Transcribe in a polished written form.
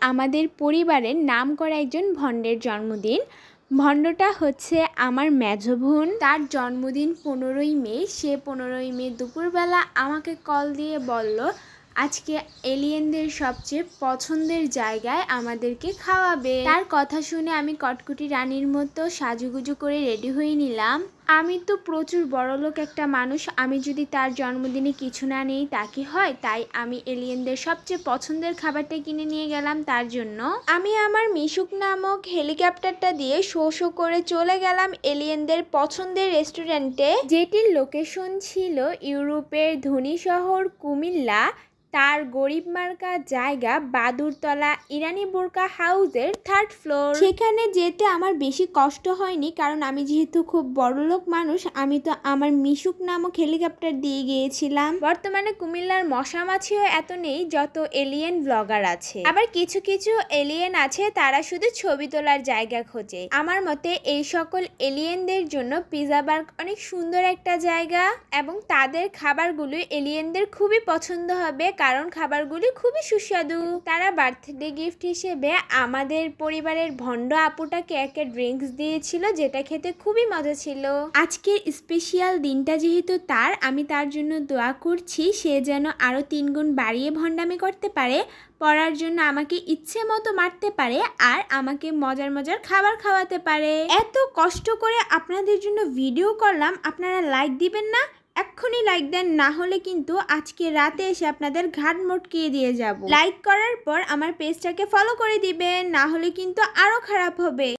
আমাদের পরিবারের নামকরা একজন ভণ্ডের জন্মদিন। ভণ্ডটা হচ্ছে আমার মেজো বোন। তার জন্মদিন 15ই মে। সে 15ই মে দুপুরবেলা আমাকে কল দিয়ে বলল আজকে এলিয়েনদের সবচেয়ে পছন্দের জায়গায় আমাদেরকে খাওয়াবে। তার কথা শুনে আমি কটকটি রানীর মতো সাজুগুজু করে রেডি হয়ে নিলাম। আমি তো প্রচুর বড়লোক একটা মানুষ, আমি যদি তার জন্মদিনে কিছু না নেই তা কি হয়? তাই আমি এলিয়েনদের সবচেয়ে পছন্দের খাবারটা কিনে নিয়ে গেলাম তার জন্য। আমি আমার মিশুক নামক হেলিকপ্টারটা দিয়ে শো শো করে চলে গেলাম এলিয়েনদের পছন্দের রেস্টুরেন্টে, যেটির লোকেশন ছিল ইউরোপের ধনী শহর কুমিল্লা। তার গরিব মার্কা জায়গা বাদুরতলা ইরানি বোরকা হাউসের 3rd ফ্লোর। সেখানে যেতে আমার বেশি কষ্ট হয়নি, কারণ আমি যেহেতু খুব বড়লোক মানুষ, আমি তো আমার মিশুক নামক হেলিকপ্টার দিয়ে গিয়েছিলাম। বর্তমানে কুমিল্লার মশা মাছিও এত নেই যত এলিয়েন ব্লগার আছে। আবার কিছু কিছু এলিয়েন আছে তারা শুধু ছবি তোলার জায়গা খোঁজে। আমার মতে এই সকল এলিয়েনদের জন্য পিজা বার্গ অনেক সুন্দর একটা জায়গা, এবং তাদের খাবারগুলো এলিয়েনদের খুবই পছন্দ হবে, কারণ খাবারগুলি খুবই সুস্বাদু। তারা বার্থডে গিফট হিসেবে আমাদের পরিবারের ভণ্ড আপুটাকে একটা ড্রিঙ্কস দিয়েছিল, যেটা খেতে খুবই মজা ছিল। আজকের স্পেশাল দিনটা যেহেতু তার, আমি তার জন্য দোয়া করছি সে যেন আরো 3 গুণ বাড়িয়ে ভণ্ডামি করতে পারে, পড়ার জন্য আমাকে ইচ্ছে মতো মারতে পারে, আর আমাকে মজার মজার খাবার খাওয়াতে পারে। এত কষ্ট করে আপনাদের জন্য ভিডিও করলাম, আপনারা লাইক দিবেন না? এক্ষুনি লাইক দেন, না হলে কিন্তু আজকে রাতে এসে আপনাদের ঘাট মটকিয়ে দিয়ে যাব। লাইক করার পর আমার পেজটাকে ফলো করে দিবেন, না হলে কিন্তু আরো খারাপ হবে।